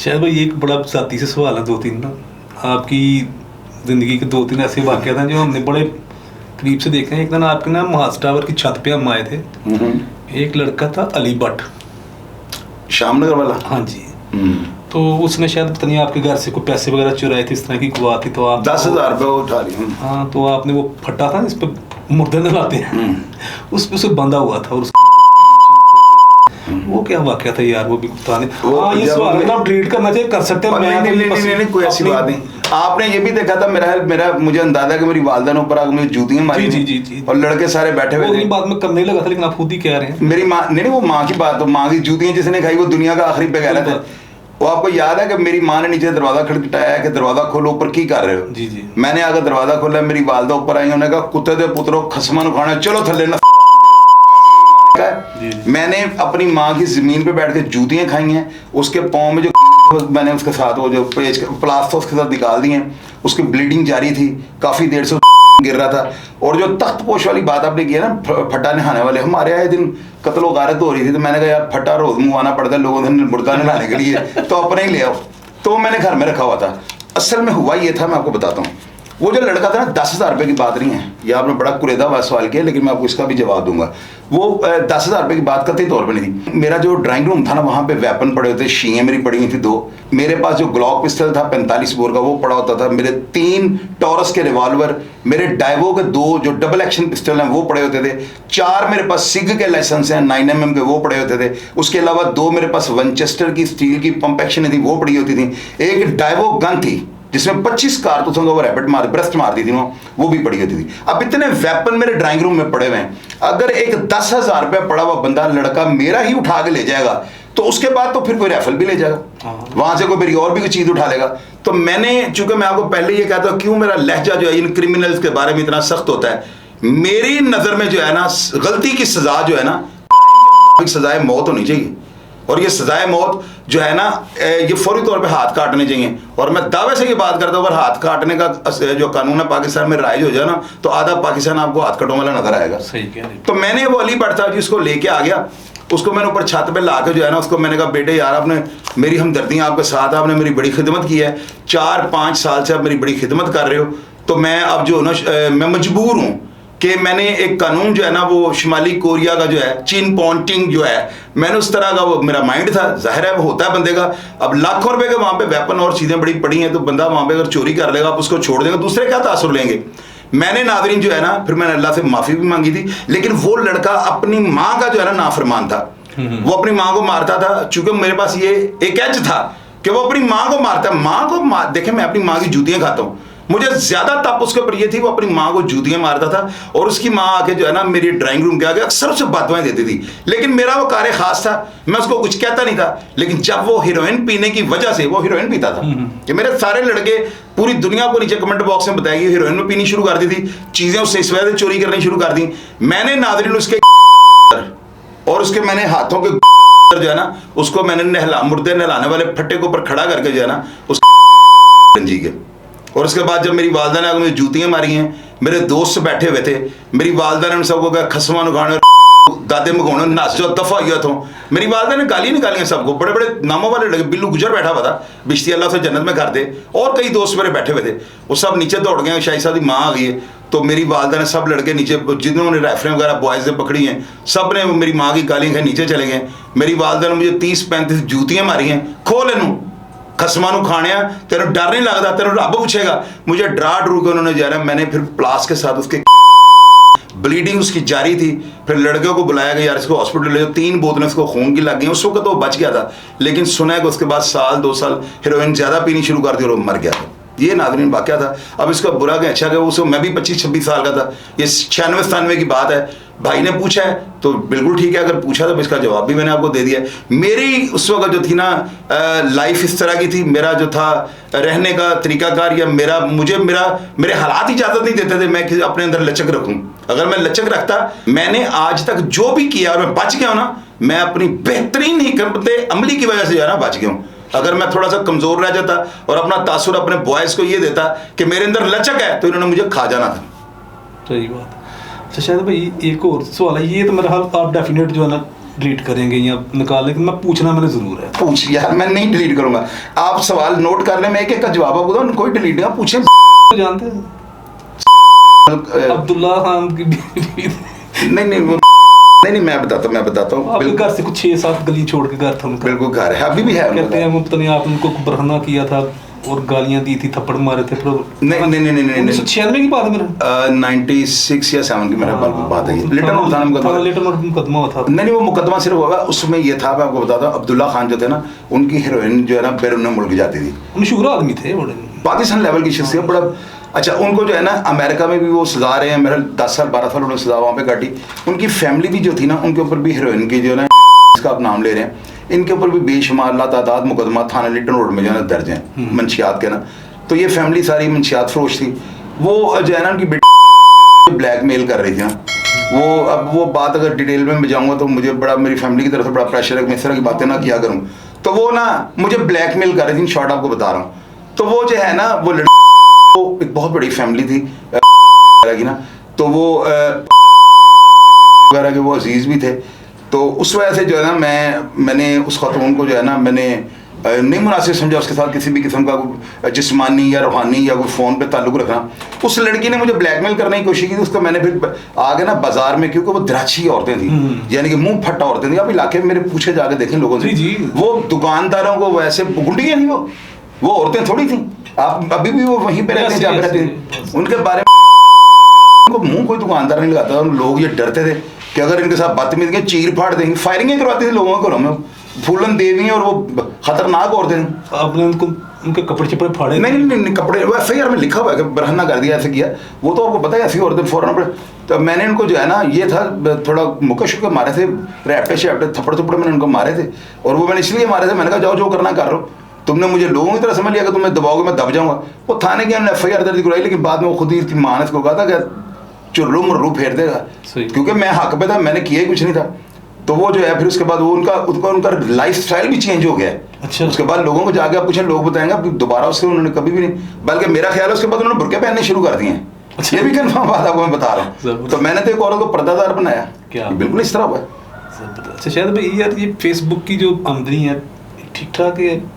शायद भाई एक बड़ा साथी से सवाल है, दो तीन ना आपकी ज़िंदगी के दो तीन ऐसे वाक़यात हैं जो हमने बड़े करीब से देखे हैं। एक दिन आपके ना महाज टावर की छत पे हम आए थे, एक लड़का था अली भट्ट, श्यामनगर वाला। हाँ जी। तो उसने शायद पता नहीं आपके घर से कोई पैसे वगैरह चुराए थे, इस तरह की बात थी। तो आप 10,000 रुपये उठा लिए। हाँ, तो आपने वो फट्टा था इस पे मुर्दे नलाते हैं, उस पे उसे बंधा हुआ था और वो क्या वाकया था यार, वो भी बताने। हाँ, ये सवाल है, आप ट्रीट करना चाहिए, कर सकते हैं। नहीं, कोई ऐसी बात नहीं। आपने ये भी देखा था, मेरा मुझे अंदाजा है कि मेरी वालदा ने ऊपर आकर मुझे जूतियां मारी। जी। और लड़के सारे बैठे हुए थे। बाद में करने लगा था, लेकिन आप खुद ही कह रहे हैं मेरी माँ नहीं, वो माँ की बात, तो माँ की जूतियां जिसने खाई वो दुनिया का आखिरी पे कह रहा था। वो आपको याद है कि मेरी माँ ने नीचे दरवाजा खटखटाया कि दरवाजा खोलो, ऊपर की कर रहे हो। जी। मैंने आकर दरवाजा खोला, मेरी वालदा ऊपर आई, उन्होंने कहा कुत्ते दे पुत्रो खसमा नु खाना, चलो थल्ले ना। मैंने अपनी माँ की जमीन पे बैठ के जूतियां खाई हैं, उसके पाँव में जो मैंने उसके साथ वो जो पेज प्लास्टर उसके साथ निकाल दिए, उसकी ब्लीडिंग जारी थी, काफ़ी देर से गिर रहा था। और जो तख्त पोश वाली बात आपने की है ना, फटा नहाने वाले, हमारे आए दिन कत्ल व गारत हो रही थी, तो मैंने कहा यार फटा रोज मुँह आना पड़ता है लोगों ने मुर्दा नहाने के लिए, तो अपने ही ले आओ। तो मैंने घर में रखा हुआ था। असल में हुआ ये था, मैं आपको बताता हूँ। वो जो लड़का था ना, 10,000 रुपये की बात नहीं है, ये आपने बड़ा कुरेदा हुआ सवाल किया, लेकिन मैं आपको इसका भी जवाब दूंगा। वो 10,000 रुपये की बात कतई तौर पे नहीं थी। मेरा जो ड्राइंग रूम था ना, वहाँ पे वेपन पड़े होते, शीएं मेरी पड़ी हुई थी 2। मेरे पास जो ग्लॉक पिस्टल था 45 बोर का, वो पड़ा होता था। मेरे 3 टॉरस के रिवॉल्वर, मेरे डाइवो के 2 जो डबल एक्शन पिस्टल हैं वो पड़े होते थे। 4 मेरे पास सिग के लाइसेंस हैं 9mm के, वो पड़े होते थे। उसके अलावा 2 मेरे पास विंचेस्टर की स्टील की पंप एक्शन थी, वो पड़ी होती थी। एक डाइवो गन थी जिसमें 25 कारतूसों का वो रैपिड मार ब्रस्ट मार दी थी, वो भी पड़ी होती थी। अब इतने वेपन मेरे ड्राइंग रूम में पड़े हुए हैं, अगर एक 10,000 रुपये पड़ा हुआ बंदा लड़का मेरा ही उठा के ले जाएगा, तो उसके बाद तो फिर कोई राइफल भी ले जाएगा, वहां से कोई मेरी और भी कोई चीज उठा लेगा। तो मैंने, चूंकि मैं आपको पहले ये कहता हूँ क्यों मेरा लहजा जो है इन क्रिमिनल्स के बारे में इतना सख्त होता है, मेरी नजर में जो है ना, गलती की सजा जो है ना, सजाए मौत होनी चाहिए। और ये सजाए मौत जो है ना, ये फौरी तौर पे हाथ काटने चाहिए। और मैं दावे से ये बात करता हूँ, अगर हाथ काटने का जो कानून है पाकिस्तान में राइज हो जाए ना, तो आधा पाकिस्तान आपको हाथ कटों वाला नजर आएगा। सही कह रहे हैं। तो मैंने वो अली भट्ट साहब जी उसको लेके आ गया, उसको मैंने ऊपर छत पे ला के जो है ना, उसको मैंने कहा बेटे यार, आपने मेरी हमदर्दी आपके साथ, आपने मेरी बड़ी खिदमत की है, 4-5 साल से आप मेरी बड़ी खिदमत कर रहे हो, तो मैं अब जो ना मैं मजबूर हूँ कि मैंने एक कानून जो है ना, वो शुमाली कोरिया का जो है चीन पॉइंटिंग जो है, मैंने उस तरह का वो मेरा माइंड था, जाहिर है वो होता है बंदे का। अब लाखों रुपए के वहाँ पे वेपन और चीज़ें बड़ी पड़ी हैं, तो बंदा वहाँ पे अगर चोरी कर लेगा, आप उसको छोड़ देंगे, दूसरे क्या तासुर लेंगे। मैंने नाज़रीन जो है ना, फिर मैंने अल्लाह से माफ़ी भी मांगी थी, लेकिन वो लड़का अपनी माँ का जो है ना नाफरमान था, वो अपनी माँ को मारता था। चूँकि मेरे पास ये एक एज था कि वो अपनी माँ को मारता है, माँ को देखे मैं अपनी माँ की जूतियाँ खाता हूँ, मुझे ज्यादा तप उसके ऊपर ये थी, वो अपनी माँ को जूतियां मारता था। और उसकी माँ आके जो है ना, मेरी ड्राइंग रूम के आगे अक्सर उसे बददुआएं देती थी, लेकिन मेरा वो कार्य खास था, मैं उसको कुछ कहता नहीं था। लेकिन जब वो हीरोइन पीने की वजह से, वो हीरोइन पीता था, कि मेरे सारे लड़के पूरी दुनिया को नीचे कमेंट बॉक्स में बताएगी हीरोइन में पीनी शुरू कर दी थी, चीजें उससे इस वजह से चोरी करनी शुरू कर दी। मैंने नाज़रीन उसके और उसके मैंने हाथों के जो है ना, उसको मैंने मुर्दे नहलाने वाले फट्टे के ऊपर खड़ा करके जो है ना, उसको जी के। और उसके बाद जब मेरी वालदा ने मुझे जूतियां मारी हैं, मेरे दोस्त बैठे हुए थे, मेरी वालदा ने उन सबको कहा खसमा नुखाने दादे मगोने नस जो दफा हुआ तो मेरी वालदा ने गाली निकाली हैं सबको। बड़े बड़े नामों वाले लगे, बिल्लू गुजर बैठा हुआ था, बिश्ती अल्लाह से जन्नत में कर दे, और कई दोस्त मेरे बैठे हुए थे, वो सब नीचे दौड़ गए। शाही साहब की माँ आ गई है, तो मेरी वालदा ने सब लड़के नीचे, जिन्होंने राइफलें वगैरह बॉयज़ ने पकड़ी हैं, सब ने मेरी माँ की गाली खाई, नीचे चले गए। मेरी वालदा ने मुझे 30-35 जूतियाँ मारी हैं, खोल इनू खसमा नू खाने, तेरे डर नहीं लगता, तेरे रब पूछेगा। मुझे डरा डरू के उन्होंने जा रहा, मैंने फिर प्लास के साथ उसके ब्लीडिंग उसकी जारी थी, फिर लड़कियों को बुलाया गया, यार इसको हॉस्पिटल ले जाओ, 3 बोतलें उसको खून की लग गई। उस वक्त तो बच गया था, लेकिन सुना है कि उसके बाद 1-2 साल हीरोइन ज़्यादा पीनी शुरू कर दी और वो मर गया था। ये नाज़रीन वाक़या था। अब इसका बुरा क्या अच्छा, कि उस मैं भी 25-26 साल का था, ये 96-97 की बात है। भाई ने पूछा है तो बिल्कुल ठीक है, अगर पूछा तो इसका जवाब भी मैंने आपको दे दिया है। मेरी उस वक्त जो थी ना लाइफ इस तरह की थी, मेरा जो था रहने का तरीकाकार, या मेरे हालात इजाज़त नहीं देते थे मैं अपने अंदर लचक रखूं। अगर मैं लचक रखता, मैंने आज तक जो भी किया और मैं बच गया हूँ ना, मैं अपनी बेहतरीन हिकमत अमली की वजह से जो है ना बच गया हूँ। अगर मैं थोड़ा सा कमज़ोर रह जाता और अपना तासुर अपने बॉयज़ को ये देता कि मेरे अंदर लचक है, तो इन्होंने मुझे खा जाना था। सही बात। अच्छा शायद भाई एक और सवाल है, ये तो मेरा हाल आप डेफिनेट जो है ना डिलीट करेंगे या निकाल लेंगे, मैं पूछना मैंने ज़रूर है। पूछ यार, मैं नहीं डिलीट करूंगा, आप सवाल नोट कर लें, मैं एक एक का जवाब आपको दूं, कोई डिलीट नहीं, पूछें। जानते हैं अब्दुल्ला खान की नहीं नहीं, मैं बताता हूँ। आपके घर से कुछ 6-7 गली छोड़ के घर था उनका। बिल्कुल घर है, अभी भी है। कहते हैं पता नहीं आप उनको बरहना किया था और गालियां दी थी, थप्पड़ मारे थे। नहीं 1996 की बात है मेरा, 96 या 7 की मेरा बात है। लिटन मुकदमा हुआ था। नहीं वो मुकदमा सिर्फ हुआ, उसमें ये था, मैं आपको बताता हूँ, अब्दुल्ला खान जो थे ना, उनकी हीरोइन जो है ना बैरून मुल्क जाती थी। मशहूर आदमी थे बड़े, पाकिस्तान लेवल की शख्सियत, बड़ा अच्छा। उनको जो है ना अमेरिका में भी वो सजा रहे हैं, मेरा 10 साल 12 साल उन्होंने सजा वहाँ पे काटी। उनकी फैमिली भी जो थी ना, उनके ऊपर भी हीरोइन की जो है ना, इसका आप नाम ले रहे हैं, इनके ऊपर भी बेशुमार लातादाद मुकदमा थाना लिटन रोड में जो है ना दर्ज हैं मंशियात के ना। तो ये फैमिली सारी मंशियात फरोश थी। वो जो है ना उनकी बेटी ब्लैकमेल कर रही थी ना, वो अब वो बात अगर डिटेल में मैं जाऊँगा तो मुझे बड़ा, मेरी फैमिली की तरफ से बड़ा प्रेशर है कि मैं इस तरह की बातें ना किया करूँ। तो वो ना मुझे ब्लैकमेल कर रही थी, शॉर्ट आपको बता रहा हूँ। तो वो जो है ना, वो एक बहुत बड़ी फैमिली थी की ना, तो वो वगैरह के वो अजीज़ भी थे। तो उस वजह से जो है ना मैंने उस खातून को जो है ना, मैंने नहीं मुनासिब समझा उसके साथ किसी भी किस्म का जिस्मानी या रूहानी या कोई फ़ोन पे ताल्लुक़ रखना। उस लड़की ने मुझे ब्लैकमेल करने की कोशिश की थी, उसको मैंने फिर आगे ना बाजार में, क्योंकि वो द्राक्षी औरतें थी, यानी कि मुंह फट्टा औरतें थी। आप इलाके में मेरे पूछे जाके देखें लोगों से, वो दुकानदारों को वैसे गुंडियाँ नहीं, वो औरतें थोड़ी थी। आप अभी भी वो वहीं पे रहते हैं जहाँ रहते हैं, उनके बारे में उनको मुंह कोई दुकानदार नहीं लगाता। लोग ये डरते थे कि अगर इनके साथ बदतमीजी चीर फाड़ देंगे, फायरिंगें करवाते थे लोगों के घरों में, फूलन देवी और वो खतरनाक औरतें थी। आपने उनको उनके कपड़े चपड़े फाड़े? नहीं कपड़े, वो FIR में लिखा हुआ है कि बरहना कर दिया, ऐसे किया। वो तो आपको पता है, ऐसी औरतें फौरन पर। तो मैंने उनको जो है ना, ये था थोड़ा मुक्का शुक्का मारे थे, रैपटे शैपटे थप्पड़ थप्पड़ मैंने उनको मारे थे। और वो मैंने इसलिए मारे थे, मैंने कहा जाओ जो करना कर लो, तुमने मुझे लोगों की तरह समझ लिया कि तुम्हें दबाओगे मैं दब जाऊंगा। वो थाने की उन्होंने FIR दर्ज कराई, लेकिन बाद में वो खुद ही इसकी माँ ने इसको कहा था कि चुर्रू मुर्रू फेर देगा, क्योंकि मैं हक पे था, मैंने किया ही कुछ नहीं था। तो वो जो है फिर उसके बाद वो उनका लाइफ स्टाइल भी चेंज हो गया। अच्छा। उसके बाद लोगों को जाके आप पूछें, लोग बताएंगे दोबारा उससे उन्होंने कभी भी नहीं, बल्कि मेरा ख्याल है उसके बाद उन्होंने बुर्के पहनने शुरू कर दिए हैं। अच्छा। ये भी कन्फर्म बात आपको मैं बता रहा हूँ। तो मैंने तो एक औरत को पर्दादार बनाया, क्या बिल्कुल इस तरह हुआ। अच्छा शायद भाई यार, ये फेसबुक की जो आमदनी है ठीक ठाक है,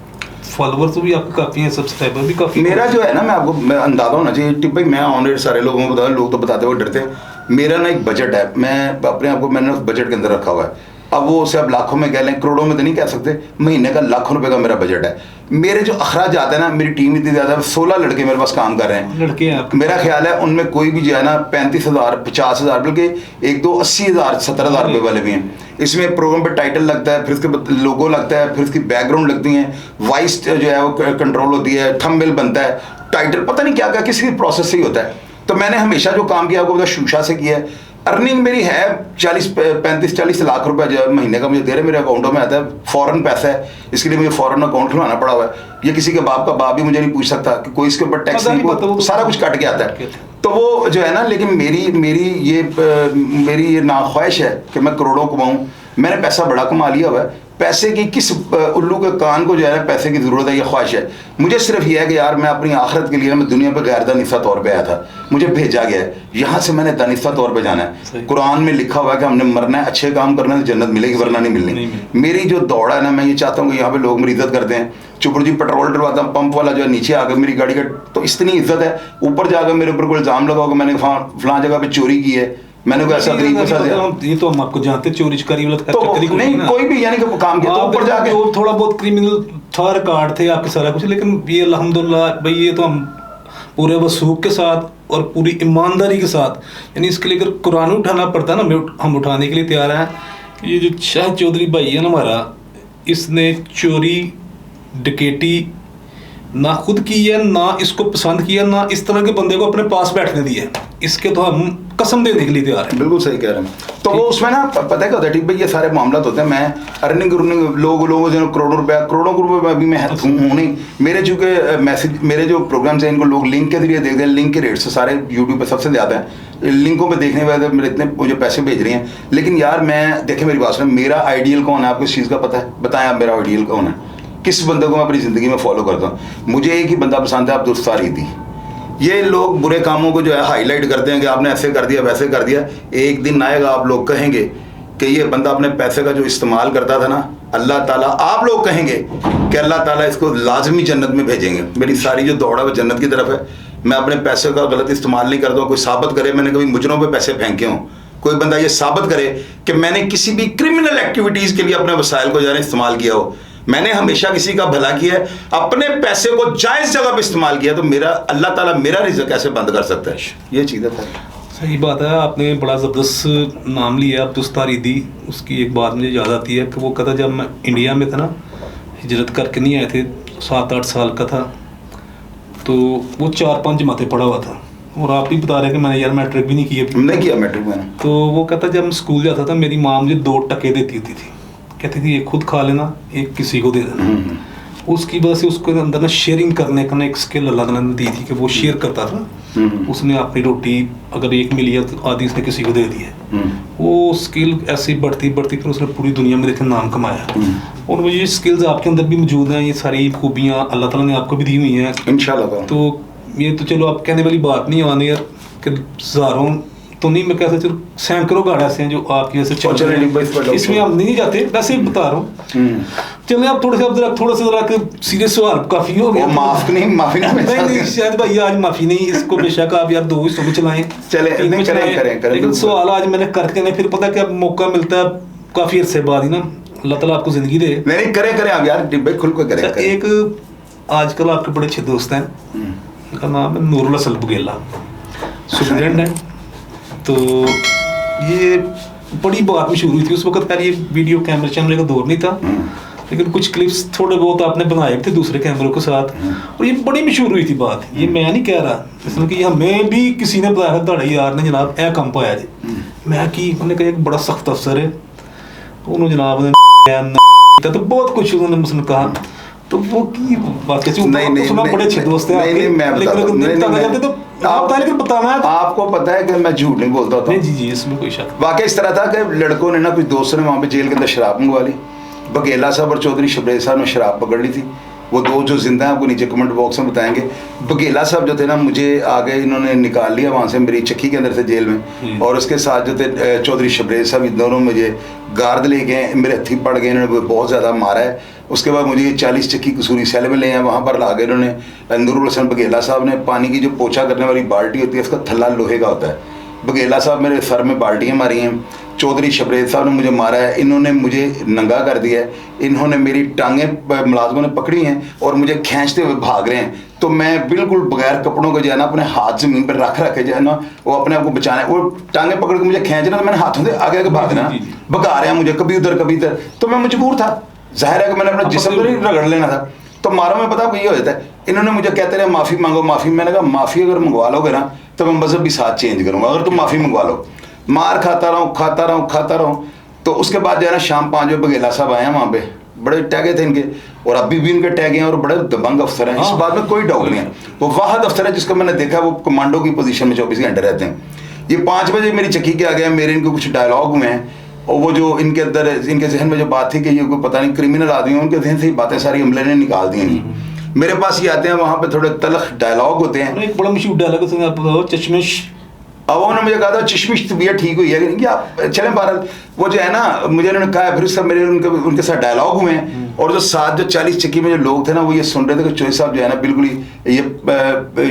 फॉलोअर्स तो भी आपके काफ़ी हैं, सब्सक्राइबर भी काफ़ी। मेरा जो है ना, मैं अंदाजा होना चाहिए टिप भाई, मैं ऑन सारे लोगों को बता, लोग तो बताते हुए डरते हैं। मेरा ना एक बजट है, मैं अपने आप को मैंने उस बजट के अंदर रखा हुआ है। अब वो उसे आप लाखों में कह लें, करोड़ों में तो नहीं कह सकते, महीने का लाखों रुपए का मेरा बजट है। मेरे जो अखराज आते हैं ना, मेरी टीम इतनी ज़्यादा है, 16 लड़के मेरे पास काम कर रहे हैं। लड़के हैं मेरा ख्याल है उनमें कोई भी जो है ना 35,000 50,000, बल्कि 1-2 80,000 70,000 रुपये वाले भी हैं। इसमें प्रोग्राम पे टाइटल लगता है, फिर उसके लोगो लगता है, फिर उसकी बैकग्राउंड लगती हैं, वॉइस जो है वो कंट्रोल होती है, थंबनेल बनता है, टाइटल पता नहीं क्या क्या किसी प्रोसेस से ही होता है। तो मैंने हमेशा जो काम किया आपको पता शूशा से किया है। अर्निंग मेरी है 35-40 लाख रुपए जो महीने का मुझे दे रहे, मेरे अकाउंटों में आता है, फॉरेन पैसा है, इसके लिए मुझे फॉरेन अकाउंट खुलवाना पड़ा हुआ है। ये किसी के बाप का बाप भी मुझे नहीं पूछ सकता कि कोई इसके ऊपर टैक्स नहीं, सारा कुछ काट के आता है। तो वो जो है ना, लेकिन मेरी ये नाख्वाहिश है कि मैं करोड़ों कमाऊँ। मैंने पैसा बड़ा कमा लिया हुआ है, पैसे की किस उल्लू के कान को जो है ना पैसे की ज़रूरत है, ये ख्वाहिश है मुझे सिर्फ ये है कि यार मैं अपनी आखिरत के लिए मैं दुनिया पर गैर दानिस्ता तौर पे आया था, मुझे भेजा गया है, यहाँ से मैंने दानिस्ता तौर पे जाना है। कुरान में लिखा हुआ है कि हमने मरना है, अच्छे काम करना है तो जन्नत मिलेगी, वरना नहीं मिलनी। मेरी जो दौड़ है ना, मैं ये चाहता हूँ कि यहाँ पे लोग मेरी इज्जत करते हैं। चुपर जी पेट्रोल डलवाता हूँ, पंप वाला जो है नीचे आकर मेरी गाड़ी का तो इतनी इज्जत है, ऊपर जाकर मेरे ऊपर कोई इल्ज़ाम लगाओ कि मैंने फलां जगह पे चोरी की है, मैंने कोई ऐसा गरीब के साथ, ये तो हम आपको जानते चोरी चकारी वाला तो नहीं कोई भी यानी कि काम किया तो ऊपर जाके थोड़ा बहुत क्रिमिनल था, रिकॉर्ड थे आपके सारा कुछ, लेकिन ये अल्हम्दुलिल्लाह भाई ये तो हम पूरे वसूख के साथ और पूरी ईमानदारी के साथ, यानी इसके लिए अगर कुरान उठाना पड़ता है ना, हम उठाने के लिए तैयार हैं। ये जो शाह चौधरी भाई है ना हमारा, इसने चोरी डकैती ना खुद की है, ना इसको पसंद किया, ना इस तरह के बंदे को अपने पास बैठने दिया, इसके तो हम कसम देने के लिए तैयार हैं। बिल्कुल सही कह रहे हैं। तो वो उसमें ना पता है क्या होता है, ठीक भाई ये सारे मामला होते हैं। मैं अर्निंग लोगों जो करोड़ों रुपए में अभी मैं हूँ नहीं। मेरे चूँकि मैसेज मेरे जो प्रोग्राम्स हैं इनको लोग लिंक के जरिए देखते हैं, लिंक के रेट से सारे यूट्यूब पे सबसे ज़्यादा है, लिंकों पे देखने वाले मेरे इतने मुझे पैसे भेज रही हैं। लेकिन यार मैं देखें मेरी बात सुन, मेरा आइडियल कौन है आपको इस चीज़ का पता है? बताएं आप मेरा आइडियल कौन है, किस बंदे को मैं अपनी ज़िंदगी में फॉलो करता हूँ? मुझे एक ही बंदा पसंद है, अब्दुल सत्तार ईदी। ये लोग बुरे कामों को जो है हाईलाइट करते हैं कि आपने ऐसे कर दिया वैसे कर दिया। एक दिन आएगा आप लोग कहेंगे कि ये बंदा अपने पैसे का जो इस्तेमाल करता था ना, अल्लाह ताला, आप लोग कहेंगे कि अल्लाह ताला इसको लाजमी जन्नत में भेजेंगे। मेरी सारी जो दौड़ है वो जन्नत की तरफ है। मैं अपने पैसे का गलत इस्तेमाल नहीं करता हूँ। कोई साबित करे मैंने कभी मुजरों पे पैसे फेंके हों, कोई बंदा ये साबित करे कि मैंने किसी भी क्रिमिनल एक्टिविटीज़ के लिए अपने वसाइल को जाने इस्तेमाल किया हो, मैंने हमेशा किसी का भला किया है, अपने पैसे को जायज़ जगह पे इस्तेमाल किया, तो मेरा अल्लाह ताला मेरा रिज़्क कैसे बंद कर सकता है? ये चीज़ है। सही बात है, आपने बड़ा ज़बरदस्त नाम लिया अब्दुस्तार ईदी। उसकी एक बात मुझे याद आती है कि वो कहता जब मैं इंडिया में था ना, हिजरत करके नहीं आए थे, 7-8 साल का था, तो वो 4-5 जमातें पढ़ा हुआ था। और आप भी बता रहे हैं कि मैंने यार मैट्रिक भी नहीं किया मैट्रिक मैंने। तो वो कहता जब मैं स्कूल जाता था मेरी माँ मुझे 2 टके देती होती थी, कहती थी एक खुद खा लेना, एक किसी को दे देना। उसकी वजह से उसके अंदर ना शेयरिंग करने का ना एक स्किल अल्लाह ताला ने दी थी कि वो शेयर करता था। उसने अपनी रोटी अगर एक में लिया तो आधी उसने किसी को दे दी है। वो स्किल ऐसे बढ़ती बढ़ती फिर उसने पूरी दुनिया में देखे नाम कमाया। और वो ये स्किल्स आपके अंदर भी मौजूद हैं, ये सारी खूबियाँ अल्लाह ताला ने आपको भी दी हुई हैं इंशाल्लाह। तो ये तो चलो आप कहने वाली बात नहीं आनी यार कि हज़ारों तो नहीं, मैं कहता चलो सैकड़ों गाड़े ऐसे हैं जो आपकी वजह से चल रहे हैं, इसमें हम नहीं जाते, वैसे ही बता रहा हूँ। चलिए आप थोड़ा सा जरा सीरियस सवाल काफ़ी हो गया। माफ़ी नहीं शायद भाई आज माफ़ी नहीं, इसको बेशक आप यार 2 हिस्सों में चलाएं, चले करें। लेकिन सवाल आज मैंने करके नहीं, फिर पता क्या मौका मिलता है काफ़ी अरसे बाद ही ना, अल्लाह ताला आपको ज़िंदगी दे। नहीं करें आप यार, डिब्बे खुल को करें। एक आजकल आपके बड़े अच्छे दोस्त हैं, उनका नाम है नूरुल असल बुगेला, स्टूडेंट है। तो ये बड़ी बात मशहूर हुई थी उस वक्त। यार ये वीडियो कैमरे चैनल का दौर नहीं था, लेकिन कुछ क्लिप्स थोड़े बहुत आपने बनाए थे दूसरे कैमरों के साथ, और ये बड़ी मशहूर हुई थी बात। ये मैं नहीं कह रहा, इसलिए कि हमें भी किसी ने बताया था ਤੁਹਾਡੇ यार ने जनाब ए कम पाया जी। मैं कि उन्होंने कहा एक बड़ा सख्त अफसर है, उन्होंने जनाब ने तो बहुत कुछ उन्होंने मुझसे कहा। तो वो की बात कैसे नहीं बड़े अच्छे दोस्त हैं नहीं मैं बताना है आपको पता है कि मैं झूठ नहीं बोलता होता। जी इसमें कोई शक। वाकई इस तरह था कि लड़कों ने ना कुछ दोस्तों ने वहाँ पे जेल के अंदर शराब मंगवा ली। बघेला साहब और चौधरी शबरेज साहब ने शराब पकड़ ली थी। वो 2 जो जिंदा हैं आपको नीचे कमेंट बॉक्स में बताएंगे। बघेला साहब जो थे ना, मुझे आगे इन्होंने निकाल लिया वहाँ से मेरी चक्की के अंदर से जेल में, और उसके साथ जो थे चौधरी शबरेज साहब, इन दोनों मुझे गार्ड ले गए, मेरे हथी पड़ गए, इन्होंने बहुत ज़्यादा मारा है। उसके बाद मुझे 40 चक्की कसूरी सेल में ले हैं, वहाँ पर ला गए इन्होंने। नूरुल हसन बघेला साहब ने पानी की जो पोछा करने वाली बाल्टी होती है, उसका थल्ला लोहे का होता है। बघेला साहब मेरे सर में बाल्टियाँ मारी हैं। चौधरी शबरेज साहब ने मुझे मारा है, इन्होंने मुझे नंगा कर दिया है, इन्होंने मेरी टांगें मुलाजमों ने पकड़ी हैं और मुझे खींचते हुए भाग रहे हैं। तो मैं बिल्कुल बगैर कपड़ों के जो है ना अपने हाथ ज़मीन पर रख के जो है ना वो अपने आप को बचाना है। वो टांगें पकड़ के मुझे खींच रहे, तो मैंने हाथों से आगे आगे भागना, भगा रहे हैं मुझे कभी उधर कभी इधर। तो मैं मजबूर था, जाहिर है कि मैंने अपना जिस्म तो नहीं रगड़ लेना था। तो मारो में पता ये हो जाता है, इन्होंने मुझे कहते रहे माफ़ी मांगो माफ़ी। मैंने कहा माफ़ी अगर मंगवा लोगे ना तो मैं मज़हब भी साथ चेंज करूँगा, अगर तुम माफ़ी मंगवा लो। मार खाता रहूँ। तो उसके बाद जो है ना शाम 5 बजे बघेला साहब आए हैं वहाँ पे, बड़े टैगे थे इनके, और अभी भी इनके टैगे हैं, और बड़े दबंग अफसर हैं, इस बात में कोई डाउट नहीं है। वो वाहद अफसर है जिसको मैंने देखा वो कमांडो की पोजीशन में 24 घंटे रहते हैं। ये 5 बजे मेरी चक्की के आ गए, मेरे इनके कुछ डायलॉग हुए हैं, और वो जो इनके अंदर इनके जहन में जो बात थी कि ये कोई पता नहीं क्रिमिनल आदमी है, उनके जहन से ही बातें सारी अमले ने निकाल दी हैं। मेरे पास ये आते हैं, वहाँ पे थोड़े तलख डायलॉग होते हैं। एक बड़ा मशहूर डायलॉग चश्मिश, अब उन्होंने मुझे कहा था चश्मिश तबीयत ठीक हुई है कि आप चलें बहरहाल। वो जो है ना मुझे उन्होंने कहा, फिर सब मेरे उनके साथ डायलॉग हुए हैं, और जो साथ जो 40 चक्की में जो लोग थे ना वो ये सुन रहे थे कि चोई साहब जो है ना बिल्कुल ही ये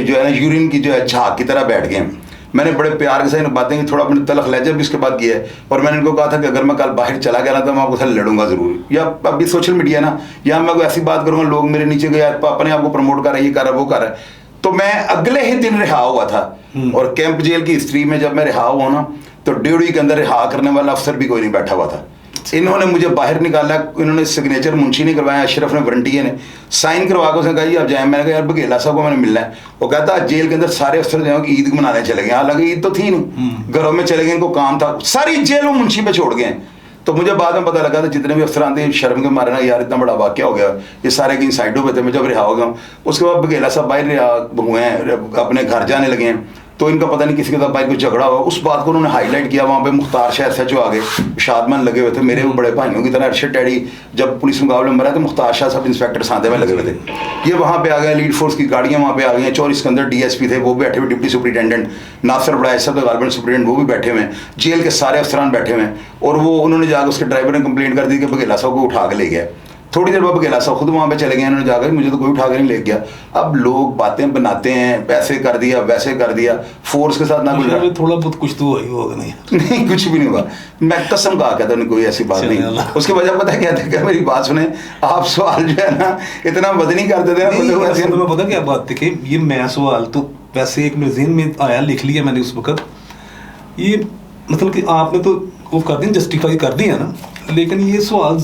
जो है ना यूरिन की जो है झाग की तरह बैठ गए। मैंने बड़े प्यार के साथ इन बातें की, थोड़ा अपने तलख लहजा भी उसके बाद किया है, और मैंने इनको कहा था कि अगर मैं कल बाहर चला गया ना तो मैं आपके साथ लड़ूंगा ज़रूर। या अभी सोशल मीडिया ना, या मैं कोई ऐसी बात करूँगा लोग मेरे नीचे गए अपने आप को प्रमोट कर रहा है, ये कर रहा है वो कर रहा है। तो मैं अगले ही दिन रिहा हुआ था, और कैंप जेल की हिस्ट्री में जब मैं रिहा हुआ ना तो ड्यूटी के अंदर रिहा करने वाला अफसर भी कोई नहीं बैठा हुआ था। इन्होंने मुझे बाहर निकाला, इन्होंने सिग्नेचर मुंशी ने करवाया, अशरफ ने वरंटिया ने साइन करवा के उसने कहा जी आप जाए। मैंने कहा यार बघेला साहब को मैंने मिलना है। वो कहता जेल के अंदर सारे अफसर जो है ईद मनाने चले गए, हालांकि ईद तो थी नहीं, घरों में चले गए, इनको काम था, सारी जेल वो मुंशी पे छोड़ गए। तो मुझे बाद में पता लगा था जितने भी अफसर आते शर्म के मारे ना यार इतना बड़ा वाक़या हो गया, ये सारे कहीं साइडों पे थे। मैं जब रिहा हो गया उसके बाद बघेला साहब बाहर रिहा हुए हैं, अपने घर जाने लगे हैं। तो इनका पता नहीं किसी के साथ भाई कुछ झगड़ा हुआ, उस बात को उन्होंने हाईलाइट किया। वहाँ पे मुख्तार शाह SHO आ गए, शादमान लगे हुए थे मेरे वो बड़े भाइयों की तरह। अरशद डैडी जब पुलिस मुकाबले में मरा तो मुख्तार शाह सब इंस्पेक्टर साथे में लगे हुए थे। ये वहाँ पे आ गए, लीड फोर्स की गाड़ियाँ वहाँ पे आ गई हैं। चौरी सिकंदर DSP थे, वो बैठे हुए, डिप्टी सुपरिटेंडेंट नासिर बड़ा सब गार्बन सुपरिटेंडेंट वो भी बैठे हुए हैं, जेल के सारे अफसरान बैठे हुए हैं। और वो उन्होंने जाकर उसके ड्राइवर ने कंप्लेंट कर दी कि बघेला साहब को उठा के ले गया। थोड़ी देर बाद बघेला साहब खुद वहाँ पे चले गए, उन्होंने जाकर मुझे तो कोई उठा के नहीं ले गया। अब लोग बातें बनाते हैं, ऐसे कर दिया वैसे कर दिया, फोर्स के साथ ना कुछ थोड़ा बहुत कुछ तो होगा नहीं नहीं कुछ भी नहीं हुआ। मैं कसम कहा कहता कोई ऐसी बात नहीं। उसके वजह पता क्या था कि मेरी बात सुने आप, सवाल जो है ना इतना बदनी कर देते हैं। मैं पता क्या बात थी, ये मैं सवाल तो वैसे एक मेरे ज़हन में आया, लिख लिया मैंने उस वक्त। ये मतलब कि आपने तो वो कर दी, जस्टिफाई कर दिया ना, लेकिन ये सवाल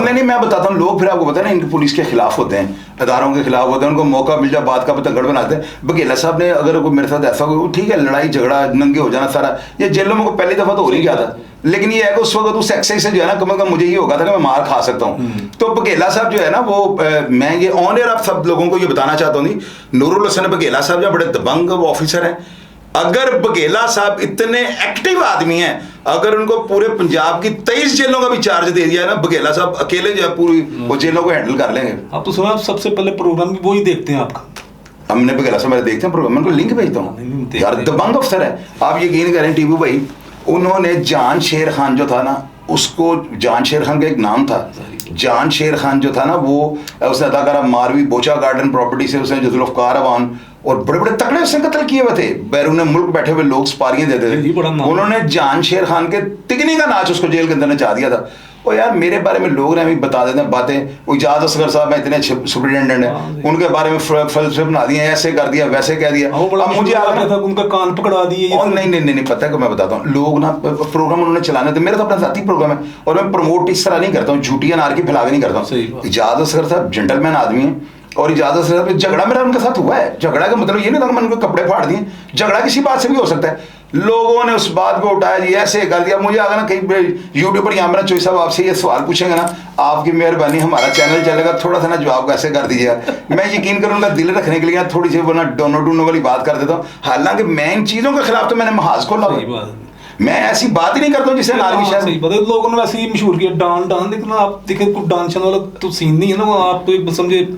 नहीं मैं बताता हूँ, लोग फिर आपको पता है ना इनके पुलिस के खिलाफ होते हैं, अदारों के खिलाफ होते हैं, उनको मौका मिल जाए बात का पतंगड़ बनाते हैं। बघेला साहब ने अगर कोई मेरे साथ ऐसा कोई ठीक है, लड़ाई झगड़ा नंगे हो जाना सारा, ये जेलों में पहली दफा तो हो नहीं गया था, लेकिन ये है कि उस वक्त उस एक्साइज से जो है ना कम से कम मुझे ये होगा था कि मैं मार खा सकता हूँ। तो बघेला साहब जो है ना वो मैं ये ऑन एयर आप सब लोगों को ये बताना चाहता हूँ, नूरुल हसन बघेला साहब जो बड़े दबंग ऑफिसर हैं। अगर बघेला साहब इतने एक्टिव आदमी हैं, अगर उनको पूरे पंजाब की 23 जेलों का भी चार्ज दे दिया है ना, बघेला साहब अकेले जो है पूरी वो जेलों को हैंडल कर लेंगे। आप तो सुना, सबसे पहले प्रोग्राम भी वही देखते हैं आपका। हमने बघेला साहब मेरे देखते हैं प्रोग्राम, उनको लिंक भेजता हूँ यार, दबंग अफसर है। आप यकीन करें टीबू भाई, उन्होंने जान शेर खान जो था ना, उसको जान शेर खान का एक नाम था, जान शेर खान जो था ना वो उसने अदाकारा मारवी बोचा गार्डन प्रॉपर्टी से उसने जुल्फकार अवान और बड़े बड़े तकड़े उसने कत्ल किए हुए थे। बैरून मुल्क बैठे हुए लोग स्पारियां देते थे। उन्होंने जान शेर खान के तिगनी का नाच उसको जेल के अंदर नचा दिया था। और यार मेरे बारे में लोग ने भी बता देते हैं बातें, वो इजाज असगर साहब में इतने सुपरिटेंडेंट हैं, उनके बारे में फलसफे बना दिए, ऐसे कर दिया वैसे कह दिया। अब मुझे आ गया था उनका कान पकड़ा दिए। और नहीं पता है कि मैं बताता हूँ, लोग ना प्रोग्राम उन्होंने चलाने थे, मेरा तो अपना जाती प्रोग्राम है और मैं प्रमोट इस तरह नहीं करता हूँ, झूठी अनार की फैला के नहीं करता हूँ। इजाज असगर साहब जेंटलमैन आदमी है और इजाजत से झगड़ा मेरा उनके साथ हुआ है। झगड़ा का मतलब ये नहीं था कि मैंने उनके कपड़े फाड़ दिए, झगड़ा किसी बात से भी हो सकता है। लोगों ने उस बात को उठाया, जी ऐसे कर दिया। मुझे अगर ना कहीं यूट्यूब पर यहाँ चोई साहब आपसे ये सवाल पूछेंगे ना, आपकी मेहरबानी हमारा चैनल चलेगा, थोड़ा सा ना जवाब कैसे कर दीजिएगा। मैं यकीन करूँ उनका दिल रखने के लिए थोड़ी सी वरना डोनो डूनो वाली बात कर देता हूँ। हालांकि मैं इन चीज़ों के खिलाफ तो मैंने महाज खोला, मैं ऐसी बात ही नहीं करता हूँ जिससे नारी शायद लोगों ने वैसे ही मशहूर किया डांस। लेकिन आप देखें कुछ डांस वाला तो सीन नहीं है ना, आप तो एक समझे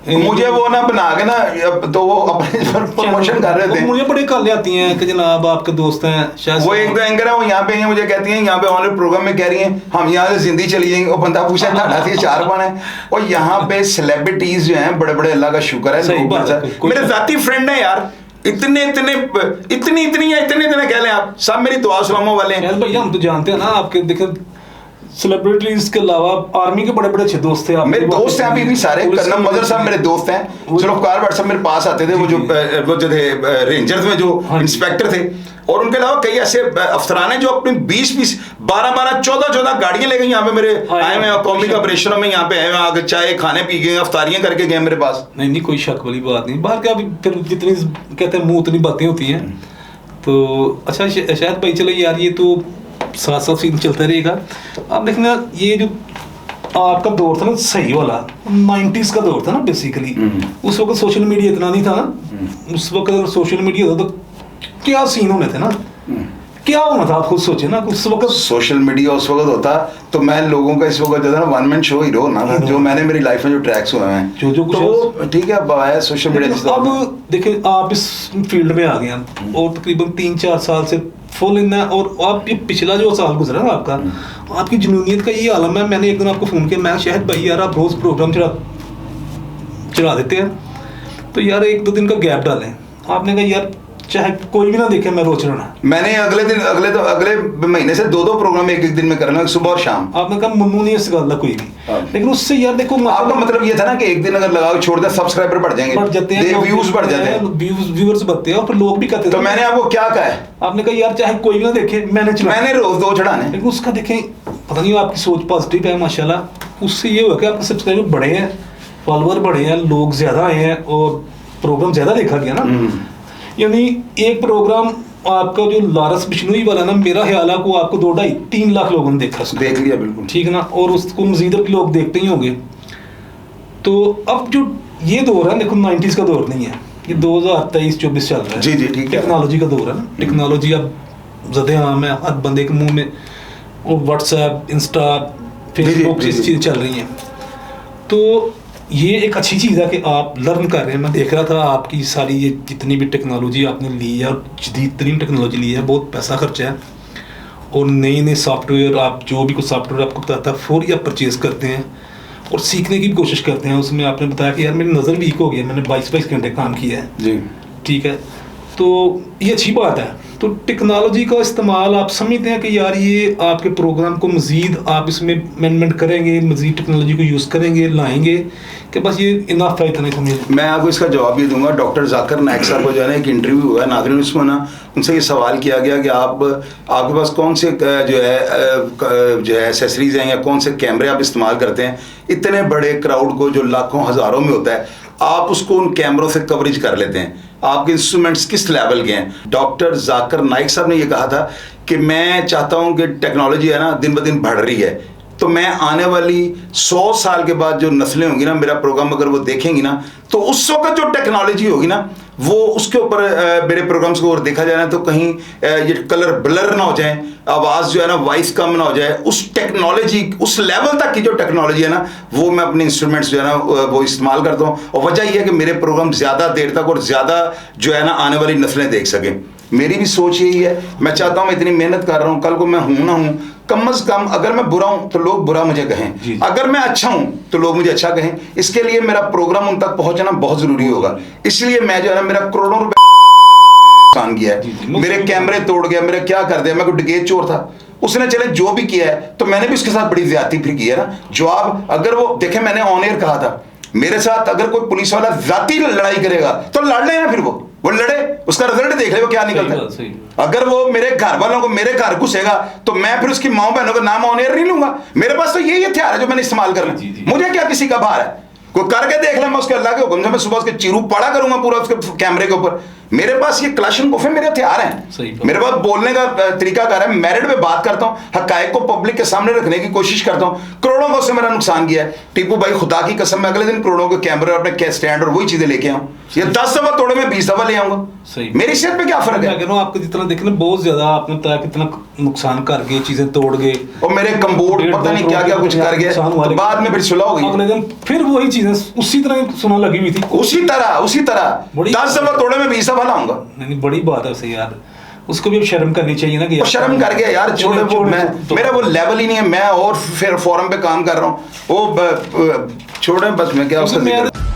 मुझे वो ना बना के ना तो वो अपने प्रमोशन कर रहे थे। मुझे बड़ी कॉलें आती हैं कि जनाब आपके दोस्त हैं शायद, वो एक दो एंकर है वो यहाँ पे हैं, मुझे कहती हैं यहाँ पे ऑनलाइन प्रोग्राम में कह रही हैं हम यहाँ से जिंदगी चली जाएंगे। वो बंदा पूछा था से 4 पान है। और यहाँ पे सेलिब्रिटीज जो हैं बड़े बड़े, अल्लाह का शुक्र है, मेरे जाती फ्रेंड है यार, इतने कह लें आप, सब मेरी दुआ सलामों वाले हैं। भैया हम तो जानते हैं ना आपके, देखे सेलिब्रिटीज के अलावा आर्मी के बड़े बड़े अच्छे दोस्त थे। मेरे दोस्त हैं अभी भी सारे, करनम मदर साहब मेरे दोस्त हैं, जुल्फकार भट्ट साहब मेरे पास आते थे, वो जो थे रेंजर्स में जो इंस्पेक्टर थे। और उनके अलावा कई ऐसे अफसरान हैं जो अपनी 20 12 14 गाड़ियां लेके यहाँ पे मेरे आए हुए कौमी के ऑपरेशनों में यहाँ पे आए हुए, आगे चाय खाने पी गए, अफ्तारियां करके गए मेरे पास। नहीं कोई शक वाली बात नहीं। बाहर क्या फिर जितनी कहते हैं मुंह उतनी बातें होती हैं। तो अच्छा शायद भाई चलो यार, ये तो साथ साथ सीन चलता रहेगा। आप देखना ये जो आपका दौर था ना सही वाला, 90s का दौर था ना बेसिकली। उस वक्त सोशल मीडिया इतना नहीं था ना। उस वक्त अगर सोशल मीडिया होता तो क्या सीन होने थे ना, क्या होना था आप खुद सोचे ना। उस वक्त सोशल मीडिया उस वक्त होता तो मैं लोगों का इस वक्त ना वन मैन शो हीरो ना, जो मैंने मेरी लाइफ में जो ट्रैक्स हुए हैं जो तो ठीक है अब सोशल मीडिया। अब देखिए आप इस फील्ड में आ गए हैं और तकरीबन 3-4 साल से फुल इन है। और आप ये पिछला जो साल गुजरा ना आपका, आपकी जुनूनियत का ये आलम है। मैंने एक दिन आपको फ़ोन किया, मैं शायद भाई यार आप रोज़ प्रोग्राम चढ़ा देते हैं तो यार 1-2 दिन का गैप डालें। आपने कहा यार चाहे कोई भी ना देखे मैं रोज रहना। मैंने अगले महीने से 2 प्रोग्राम एक दिन में करना, सुबह और शाम। आपने कहा मम्मू नहीं इस गल कोई भी, लेकिन उससे यार देखो आपका मतलब ये था ना कि एक दिन अगर लगा के छोड़ दे सब्सक्राइबर बढ़ जाते हैं, व्यूज बढ़ जाते हैं, व्यूअर्स बढ़ते हैं और फिर लोग भी कहते हैं। तो मैंने आपको क्या कहा है, आपने कहा यार चाहे कोई भी ना देखे मैंने रोज 2 चढ़ाने। लेकिन उसका देखें पता नहीं आपकी सोच पॉजिटिव है माशाल्लाह। उससे ये हुआ कि आपके सब्सक्राइबर बढ़े हैं, फॉलोअर बढ़े हैं, लोग ज्यादा आए हैं और प्रोग्राम ज्यादा देखा गया ना। यानी एक प्रोग्राम आपका जो लारस बिश्नोई वाला ना, मेरा ख्याल है को आपको 2-2.5-3 लाख लोगों ने देख लिया बिल्कुल ठीक है ना। और उसको मजीद लोग देखते ही होंगे। तो अब जो ये दौर है देखो 90s का दौर नहीं है, ये 2023-24 चल रहा है। जी, ठीक है। टेक्नोलॉजी का दौर है ना, टेक्नोलॉजी अब ज़्यादा आम है, हर बंदे के मुंह में वो व्हाट्सएप, इंस्टा, फेसबुक जी, जी। चीज़ें चल रही हैं। तो ये एक अच्छी चीज़ है कि आप लर्न कर रहे हैं। मैं देख रहा था आपकी सारी ये जितनी भी टेक्नोलॉजी आपने ली है और जदीद तरीन टेक्नोलॉजी ली है, बहुत पैसा खर्चा है और नए नए सॉफ्टवेयर, आप जो भी कुछ सॉफ्टवेयर आपको बताता है फौरी आप परचेज़ करते हैं और सीखने की भी कोशिश करते हैं। उसमें आपने बताया कि यार मेरी नज़र वीक हो गई है, मैंने 22 घंटे काम किया है जी। ठीक है, तो ये अच्छी बात है। तो टेक्नोलॉजी का इस्तेमाल आप समझते हैं कि यार ये आपके प्रोग्राम को मज़ीद आप इसमें अमेंडमेंट करेंगे, मज़ीद टेक्नोलॉजी को यूज़ करेंगे, लाएंगे कि बस ये इनफ है, इतना ही समझ। मैं आपको इसका जवाब ये दूंगा। डॉक्टर जाकिर नाइक साहब को जो है ना एक इंटरव्यू हुआ है नाज़रीन, उसमें ना उनसे ये सवाल किया गया कि आपके पास कौन से जो है एसेसरीज हैं या कौन से कैमरे आप इस्तेमाल करते हैं, इतने बड़े क्राउड को जो लाखों हज़ारों में होता है आप उसको उन कैमरों से कवरेज कर लेते हैं, आपके इंस्ट्रूमेंट्स किस लेवल के हैं। डॉक्टर जाकिर नाइक साहब ने ये कहा था कि मैं चाहता हूँ कि टेक्नोलॉजी है ना दिन ब दिन बढ़ रही है, तो मैं आने वाली 100 साल के बाद जो नस्लें होंगी ना, मेरा प्रोग्राम अगर वो देखेंगी ना, तो उस वक्त जो टेक्नोलॉजी होगी ना वो उसके ऊपर मेरे प्रोग्राम्स को और देखा जाए ना तो कहीं ये कलर ब्लर ना हो जाए, आवाज़ जो है ना वॉइस कम ना हो जाए, उस टेक्नोलॉजी उस लेवल तक की जो टेक्नोलॉजी है ना वो मैं अपने इंस्ट्रूमेंट्स जो है ना वो इस्तेमाल करता हूँ। और वजह यह है कि मेरे प्रोग्राम ज़्यादा देर तक और ज़्यादा जो है ना आने वाली नस्लें देख सकें। मेरी भी सोच यही है, मैं चाहता हूँ मैं इतनी मेहनत कर रहा हूँ, कल को मैं हूँ ना हूँ, कम से कम अगर मैं बुरा हूँ तो लोग बुरा मुझे कहें, अगर मैं अच्छा हूँ तो लोग मुझे अच्छा कहें। इसके लिए मेरा प्रोग्राम उन तक पहुँचना बहुत ज़रूरी होगा। इसलिए मैं जो है ना मेरा करोड़ों रुपए नुकसान किया है, मेरे कैमरे तोड़ गया, मेरा क्या कर दिया, मैं कोई डकैत चोर था, उसने चले जो भी किया है तो मैंने भी उसके साथ बड़ी ज्यादती फिर की है ना। जवाब अगर वो देखे, मैंने ऑन एयर कहा था मेरे साथ अगर कोई पुलिस वाला जाती लड़ाई करेगा तो लड़ ले ना, फिर वो लड़े, उसका रिजल्ट देख ले वो क्या निकलता है। अगर वो मेरे घर वालों को मेरे घर घुसेगा तो मैं फिर उसकी माँ बहनों का नाम ऑन एयर नहीं लूंगा। मेरे पास तो यही हथियार है जो मैंने इस्तेमाल करना, मुझे क्या किसी का भार है, कोई करके देख ले, मैं उसके अल्लाह के हुक्म से मैं सुबह उसके चीरू पड़ा करूंगा पूरा उसके कैमरे के ऊपर। मेरे पास ये क्लाशनकोफ है, मेरे हथियार हैं, मेरे पास बोलने का तरीका कार है, मेरिट पे बात करता हूँ, हकायक को पब्लिक के सामने रखने की कोशिश करता हूँ। करोड़ों का उससे मेरा नुकसान किया है टीपू भाई, खुदा की कसम, मैं अगले दिन करोड़ों के कैमरे और अपने स्टैंड और वही चीजें लेके आऊँ। ये 10 दफा तोड़े में 20 दफा ले आऊंगा, मेरी सेहत पे क्या फर्क है। आपको जितना देखना बहुत ज्यादा आपने बताया कितना नुकसान कर गए, चीजें तोड़ गए और मेरे कम्बोर्ड पता नहीं क्या क्या कुछ कर गए, तो बाद में फिर सुलह हो गई, अगले दिन फिर वही चीजें उसी तरह सुना लगी हुई थी, उसी तरह 10 दफा तोड़े में 20 दफा लाऊंगा। बड़ी बात है उसे यार, उसको भी अब शर्म करनी चाहिए ना कि शर्म कर गया यार, छोड़े वो मेरा वो लेवल ही नहीं है, मैं और फिर फोरम पे काम कर रहा हूँ, वो छोड़े बस मैं क्या उसका